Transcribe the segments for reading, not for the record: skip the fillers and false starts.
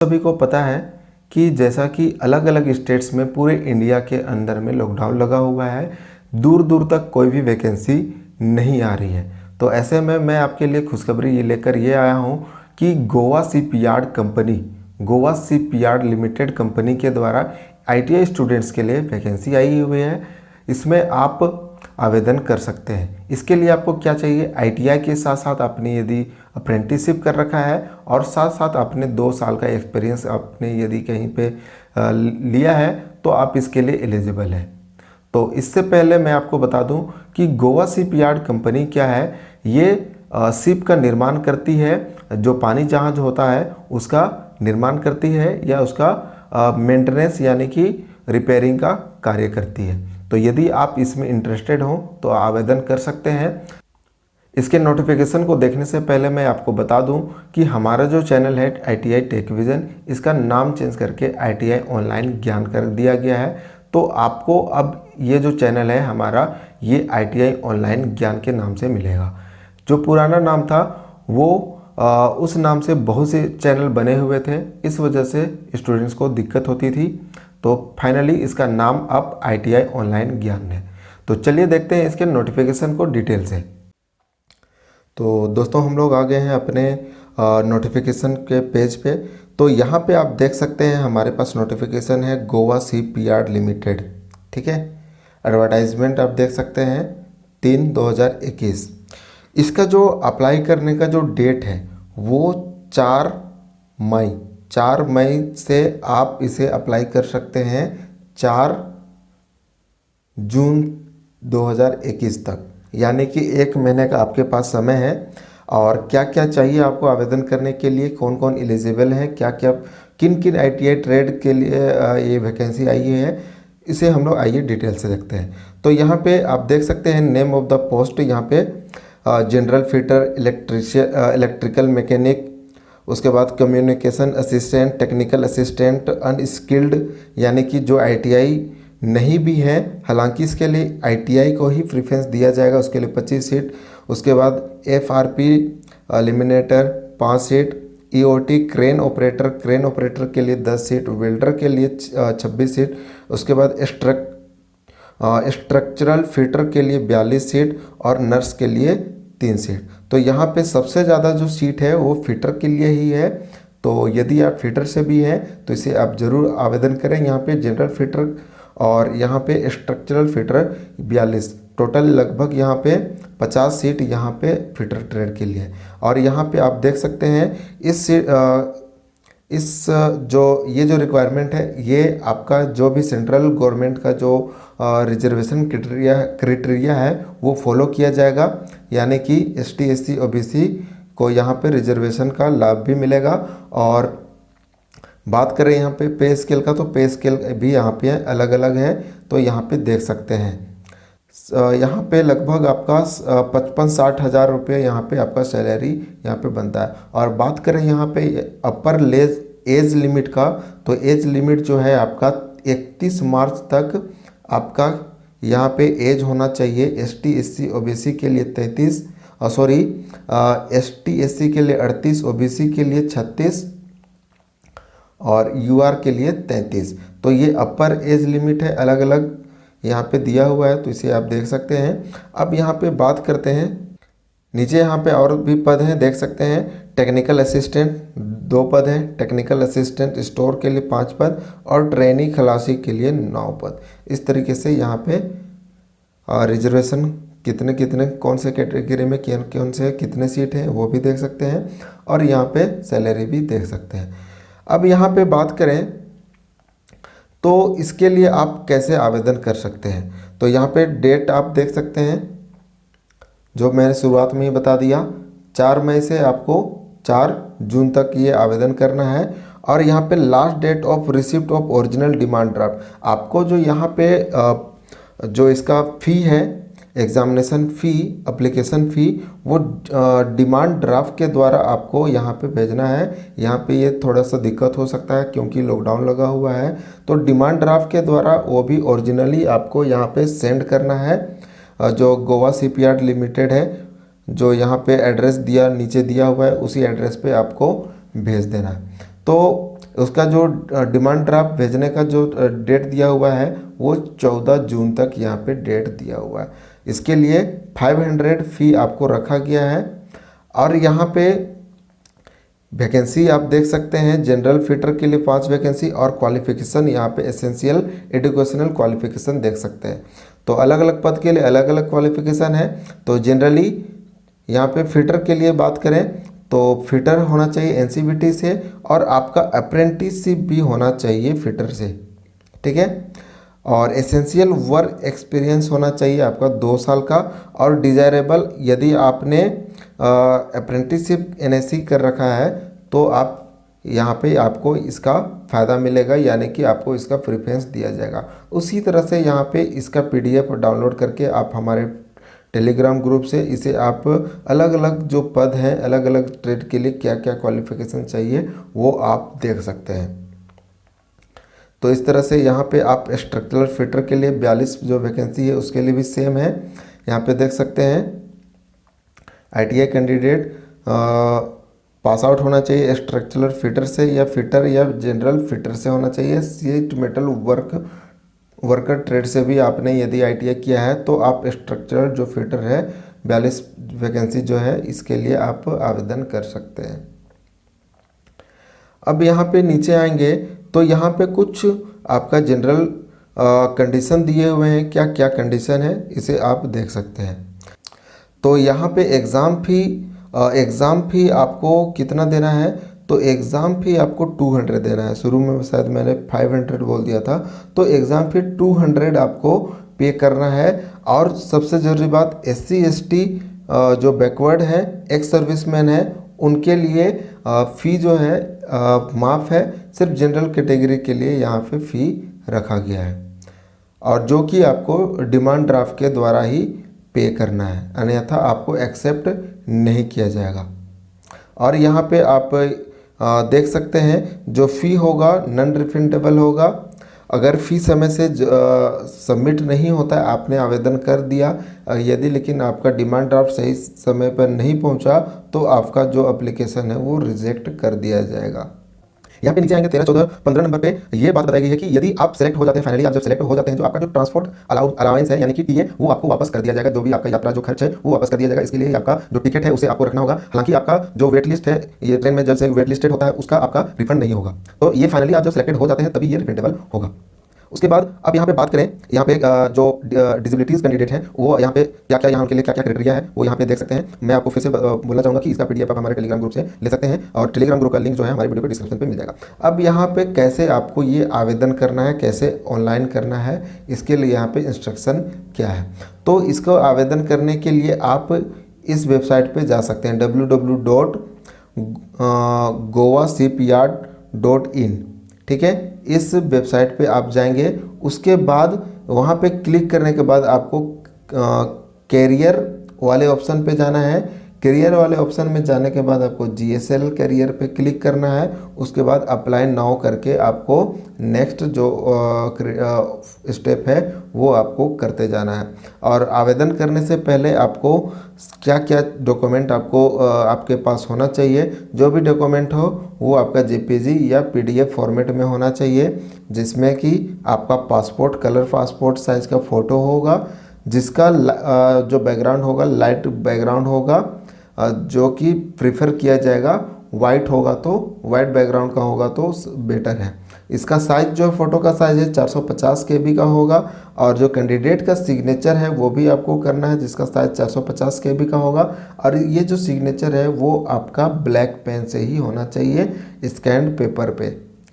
सभी को पता है कि जैसा कि अलग अलग स्टेट्स में पूरे इंडिया के अंदर में लॉकडाउन लगा हुआ है, दूर दूर तक कोई भी वैकेंसी नहीं आ रही है। तो ऐसे में मैं आपके लिए खुशखबरी ये लेकर ये आया हूँ कि गोवा शिपयार्ड लिमिटेड कंपनी के द्वारा ITI स्टूडेंट्स के लिए वैकेंसी आई हुई है। इसमें आप आवेदन कर सकते हैं। इसके लिए आपको क्या चाहिए, ITI के साथ साथ आपने यदि अप्रेंटिसशिप कर रखा है और साथ साथ आपने 2 साल का एक्सपीरियंस आपने यदि कहीं पे लिया है तो आप इसके लिए एलिजिबल है। तो इससे पहले मैं आपको बता दूं कि गोवा शिपयार्ड कंपनी क्या है। ये शिप का निर्माण करती है, जो पानी जहाज होता है उसका निर्माण करती है या उसका मेंटेनेंस यानी कि रिपेयरिंग का कार्य करती है। तो यदि आप इसमें इंटरेस्टेड हो तो आवेदन कर सकते हैं। इसके नोटिफिकेशन को देखने से पहले मैं आपको बता दूं कि हमारा जो चैनल है ITI टेक विजन, इसका नाम चेंज करके ITI ऑनलाइन ज्ञान कर दिया गया है। तो आपको अब ये जो चैनल है हमारा, ये ITI ऑनलाइन ज्ञान के नाम से मिलेगा। जो पुराना नाम था वो उस नाम से बहुत से चैनल बने हुए थे, इस वजह से स्टूडेंट्स को दिक्कत होती थी। तो फाइनली इसका नाम अब ITI ऑनलाइन ज्ञान है। तो चलिए देखते हैं इसके नोटिफिकेशन को डिटेल से। तो दोस्तों हम लोग आ गए हैं अपने नोटिफिकेशन के पेज पे। तो यहाँ पे आप देख सकते हैं हमारे पास नोटिफिकेशन है गोवा शिपयार्ड लिमिटेड, ठीक है। एडवर्टाइजमेंट आप देख सकते हैं 3/2021। इसका जो अप्लाई करने का जो डेट है वो 4 मई से आप इसे अप्लाई कर सकते हैं 4 जून 2021 तक, यानी कि 1 महीने का आपके पास समय है। और क्या क्या चाहिए आपको आवेदन करने के लिए, कौन कौन एलिजिबल है, क्या क्या किन किन ITI ट्रेड के लिए ये वैकेंसी आई है, इसे हम लोग आइए डिटेल से देखते हैं। तो यहाँ पे आप देख सकते हैं नेम ऑफ द पोस्ट, यहाँ पे जनरल फिटर, इलेक्ट्रिकल मैकेनिक, उसके बाद communication assistant, technical assistant, unskilled यानी कि जो ITI नहीं भी है, हालांकि इसके लिए ITI को ही प्रेफरेंस दिया जाएगा, उसके लिए 25 सीट। उसके बाद FRP लिमिनेटर 5 seat, EOT crane operator के लिए 10 सीट, वेल्डर के लिए 26 सीट। उसके बाद स्ट्रक्चरल फिटर के लिए 42 सीट और नर्स के लिए 3 सीट। तो यहाँ पे सबसे ज़्यादा जो सीट है वो फिटर के लिए ही है। तो यदि आप फिटर से भी हैं तो इसे आप ज़रूर आवेदन करें। यहाँ पे जनरल फिटर और यहाँ पे स्ट्रक्चरल फिटर 42, टोटल लगभग यहाँ पे 50 सीट यहाँ पे फिटर ट्रेड के लिए। और यहाँ पे आप देख सकते हैं ये जो रिक्वायरमेंट है, ये आपका जो भी सेंट्रल गवर्नमेंट का जो रिजर्वेशन क्राइटेरिया है वो फॉलो किया जाएगा, यानी कि ST SC OBC को यहाँ पे रिजर्वेशन का लाभ भी मिलेगा। और बात करें यहाँ पे पे स्केल का, तो पे स्केल भी यहाँ पे अलग अलग है, तो यहाँ पे देख सकते हैं। यहाँ पे लगभग आपका 55-60 हज़ार रुपये यहाँ पे आपका सैलरी यहाँ पे बनता है। और बात करें यहाँ पे अपर एज लिमिट का, तो एज लिमिट जो है आपका 31 मार्च तक आपका यहाँ पे एज होना चाहिए। ST SC OBC के लिए 33, ST SC के लिए 38, OBC के लिए 36 और UR के लिए 33। तो ये अपर एज लिमिट है, अलग अलग यहाँ पे दिया हुआ है, तो इसे आप देख सकते हैं। अब यहाँ पे बात करते हैं, नीचे यहाँ पे और भी पद हैं, देख सकते हैं। टेक्निकल असिस्टेंट 2 पद हैं, टेक्निकल असिस्टेंट स्टोर के लिए 5 पद और ट्रेनी खलासी के लिए 9 पद। इस तरीके से यहाँ पे रिजर्वेशन कितने कौन से कैटेगरी में कौन से कितने सीट हैं वो भी देख सकते हैं, और यहाँ पे सैलरी भी देख सकते हैं। अब यहाँ पे बात करें तो इसके लिए आप कैसे आवेदन कर सकते हैं, तो यहाँ पे डेट आप देख सकते हैं, जो मैंने शुरुआत में ही बता दिया। 4 मई से आपको 4 जून तक ये आवेदन करना है। और यहाँ पे last date of receipt of original demand draft, आपको जो यहाँ पे जो इसका फ़ी है, एग्जामिनेशन फ़ी, एप्लीकेशन फ़ी, वो डिमांड ड्राफ्ट के द्वारा आपको यहाँ पे भेजना है। यहाँ पे ये थोड़ा सा दिक्कत हो सकता है क्योंकि लॉकडाउन लगा हुआ है, तो डिमांड ड्राफ्ट के द्वारा वो भी ओरिजिनली आपको यहाँ पे सेंड करना है। जो गोवा शिपयार्ड लिमिटेड है, जो यहाँ पे एड्रेस नीचे दिया हुआ है, उसी एड्रेस पे आपको भेज देना है। तो उसका जो डिमांड ड्राफ्ट भेजने का जो डेट दिया हुआ है वो 14 जून तक यहाँ पे डेट दिया हुआ है। इसके लिए 500 फ़ी आपको रखा गया है। और यहाँ पे वैकेंसी आप देख सकते हैं, जनरल फिटर के लिए 5 वैकेंसी और क्वालिफिकेशन यहाँ पे एसेंशियल एजुकेशनल क्वालिफिकेशन देख सकते हैं। तो अलग अलग पद के लिए अलग अलग क्वालिफिकेशन है। तो जनरली यहाँ पे फिटर के लिए बात करें तो फिटर होना चाहिए एनसीवीटी से, और आपका अप्रेंटिसशिप भी होना चाहिए फिटर से, ठीक है। और एसेंशियल वर्क एक्सपीरियंस होना चाहिए आपका 2 साल का। और डिज़ायरेबल, यदि आपने अप्रेंटिसशिप एनएससी कर रखा है तो आप यहाँ पे आपको इसका फ़ायदा मिलेगा, यानी कि आपको इसका प्रेफरेंस दिया जाएगा। उसी तरह से यहाँ पे इसका पीडीएफ डाउनलोड करके आप हमारे टेलीग्राम ग्रुप से इसे आप अलग अलग जो पद हैं, अलग अलग ट्रेड के लिए क्या क्या क्वालिफिकेशन चाहिए वो आप देख सकते हैं। तो इस तरह से यहाँ पे आप स्ट्रक्चरल फिटर के लिए 42 जो वैकेंसी है उसके लिए भी सेम है। यहाँ पे देख सकते हैं आईटीआई कैंडिडेट पास आउट होना चाहिए स्ट्रक्चरल फिटर से, या फिटर या जनरल फिटर से होना चाहिए। सीट मेटल वर्कर ट्रेड से भी आपने यदि आईटीआई किया है तो आप स्ट्रक्चरल जो फिटर है 42 वैकेंसी जो है इसके लिए आप आवेदन कर सकते हैं। अब यहाँ पे नीचे आएंगे तो यहाँ पे कुछ आपका जनरल कंडीशन दिए हुए हैं, क्या क्या कंडीशन है इसे आप देख सकते हैं। तो यहाँ पे एग्ज़ाम फ़ी आपको कितना देना है, तो एग्ज़ाम फ़ी आपको 200 देना है। शुरू में शायद मैंने 500 बोल दिया था, तो एग्ज़ाम फ़ी 200 आपको पे करना है। और सबसे ज़रूरी बात, SC ST जो बैकवर्ड है, एक्स सर्विसमैन है, उनके लिए फ़ी जो है माफ़ है। सिर्फ जनरल कैटेगरी के लिए यहाँ पे फ़ी रखा गया है, और जो कि आपको डिमांड ड्राफ्ट के द्वारा ही पे करना है, अन्यथा आपको एक्सेप्ट नहीं किया जाएगा। और यहाँ पे आप देख सकते हैं जो फ़ी होगा नॉन रिफंडेबल होगा। अगर फ़ी समय से सबमिट नहीं होता है, आपने आवेदन कर दिया यदि, लेकिन आपका डिमांड ड्राफ्ट सही समय पर नहीं पहुंचा तो आपका जो एप्लीकेशन है वो रिजेक्ट कर दिया जाएगा। यहाँ पे नीचे आएंगे 13, 14, 15 नंबर पे ये बात बताई गई है कि यदि आप सेलेक्ट हो जाते हैं, फाइनली आप जब सेलेक्ट हो जाते हैं, जो आपका जो ट्रांसपोर्ट अलाउंस है यानी कि टीए, वो आपको वापस कर दिया जाएगा। जो भी आपका यात्रा जो खर्च है वो वापस कर दिया जाएगा। इसके लिए आपका जो टिकट है उसे आपको रखना होगा। हालांकि आपका जो वेट लिस्ट है, ये ट्रेन में जब से वेट लिस्टेड होता है उसका आपका रिफंड नहीं होगा। तो ये फाइनली आप जब सेलेक्टेड हो जाते हैं तभी ये रिफंडेबल होगा। उसके बाद अब यहाँ पे बात करें, यहाँ पे जो डिसेबिलिटीज़ कैंडिडेट हैं वो यहाँ पे क्या क्या, यहाँ उनके लिए क्या क्या क्राइटेरिया है वो यहाँ पे देख सकते हैं। मैं आपको फिर से बोलना चाहूँगा कि इसका पीडीएफ आप हमारे टेलीग्राम ग्रुप से ले सकते हैं, और टेलीग्राम ग्रुप का लिंक जो है हमारे वीडियो के डिस्क्रिप्शन पे मिल जाएगा। अब यहाँ पे कैसे आपको ये आवेदन करना है, कैसे ऑनलाइन करना है, इसके लिए यहाँ पे इंस्ट्रक्शन क्या है। तो इसको आवेदन करने के लिए आप इस वेबसाइट पर जा सकते हैं www.goashipyard.in, ठीक है। इस वेबसाइट पे आप जाएंगे, उसके बाद वहाँ पे क्लिक करने के बाद आपको कैरियर वाले ऑप्शन पे जाना है। कैरियर वाले ऑप्शन में जाने के बाद आपको GSL कैरियर पे क्लिक करना है। उसके बाद अप्लाई नाउ करके आपको नेक्स्ट जो स्टेप है वो आपको करते जाना है। और आवेदन करने से पहले आपको क्या क्या डॉक्यूमेंट आपको आपके पास होना चाहिए, जो भी डॉक्यूमेंट हो वो आपका JPG या PDF फॉर्मेट में होना चाहिए, जिसमें कि आपका पासपोर्ट, कलर पासपोर्ट साइज़ का फ़ोटो होगा, जिसका जो बैकग्राउंड होगा लाइट बैकग्राउंड होगा, जो कि प्रीफर किया जाएगा। वाइट होगा तो वाइट बैकग्राउंड का होगा तो बेटर है। इसका साइज़ जो फ़ोटो का साइज़ है 450 KB का होगा, और जो कैंडिडेट का सिग्नेचर है वो भी आपको करना है, जिसका साइज़ 450 KB का होगा। और ये जो सिग्नेचर है वो आपका ब्लैक पेन से ही होना चाहिए, स्कैन पेपर पे,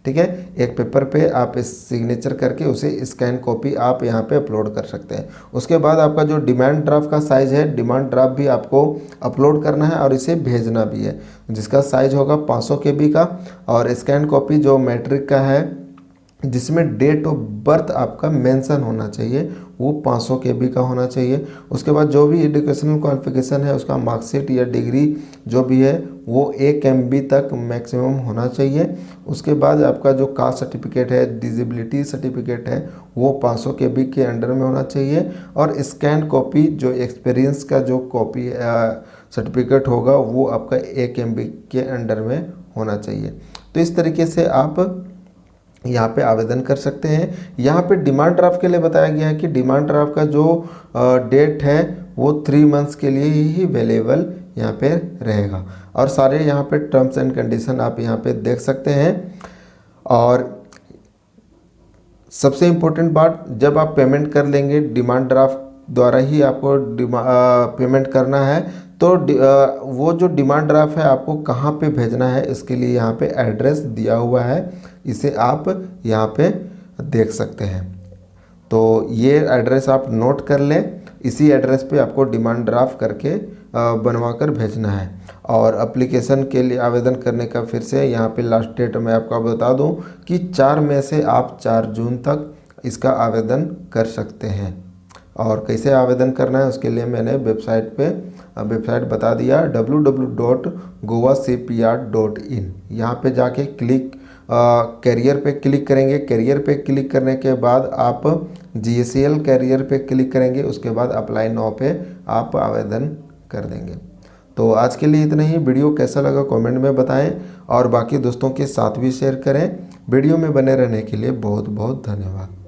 ठीक है। एक पेपर पे आप इस सिग्नेचर करके उसे स्कैन कॉपी आप यहाँ पे अपलोड कर सकते हैं। उसके बाद आपका जो डिमांड ड्राफ्ट का साइज़ है, डिमांड ड्राफ्ट भी आपको अपलोड करना है और इसे भेजना भी है, जिसका साइज़ होगा 500 KB का। और स्कैन कॉपी जो मैट्रिक का है, जिसमें डेट ऑफ बर्थ आपका मेंशन होना चाहिए, वो 500 KB का होना चाहिए। उसके बाद जो भी एजुकेशनल क्वालिफिकेशन है उसका मार्कशीट या डिग्री जो भी है वो 1 MB तक मैक्सिमम होना चाहिए। उसके बाद आपका जो कास्ट सर्टिफिकेट है, डिसेबिलिटी सर्टिफिकेट है, वो 500 KB के अंडर में होना चाहिए। और स्कैन कॉपी जो एक्सपीरियंस का जो कॉपी सर्टिफिकेट होगा वो आपका 1 MB के अंडर में होना चाहिए। तो इस तरीके से आप यहाँ पे आवेदन कर सकते हैं। यहाँ पे डिमांड ड्राफ्ट के लिए बताया गया है कि डिमांड ड्राफ्ट का जो डेट है वो 3 मंथ्स के लिए ही अवेलेबल यहाँ पे रहेगा। और सारे यहाँ पे टर्म्स एंड कंडीशन आप यहाँ पे देख सकते हैं। और सबसे इम्पोर्टेंट बात, जब आप पेमेंट कर लेंगे डिमांड ड्राफ्ट द्वारा ही आपको पेमेंट करना है, तो वो जो डिमांड ड्राफ्ट है आपको कहाँ पे भेजना है इसके लिए यहाँ पे एड्रेस दिया हुआ है, इसे आप यहाँ पे देख सकते हैं। तो ये एड्रेस आप नोट कर लें, इसी एड्रेस पे आपको डिमांड ड्राफ्ट करके बनवा कर भेजना है। और एप्लीकेशन के लिए आवेदन करने का फिर से यहाँ पे लास्ट डेट मैं आपको बता दूँ कि 4 मई से आप 4 जून तक इसका आवेदन कर सकते हैं। और कैसे आवेदन करना है उसके लिए मैंने वेबसाइट बता दिया www.goacpr.in। यहाँ पे जाके कैरियर पे क्लिक करेंगे। कैरियर पे क्लिक करने के बाद आप GCL कैरियर पे क्लिक करेंगे, उसके बाद अप्लाई नाउ पे आप आवेदन कर देंगे। तो आज के लिए इतना ही। वीडियो कैसा लगा कमेंट में बताएं और बाकी दोस्तों के साथ भी शेयर करें। वीडियो में बने रहने के लिए बहुत बहुत धन्यवाद।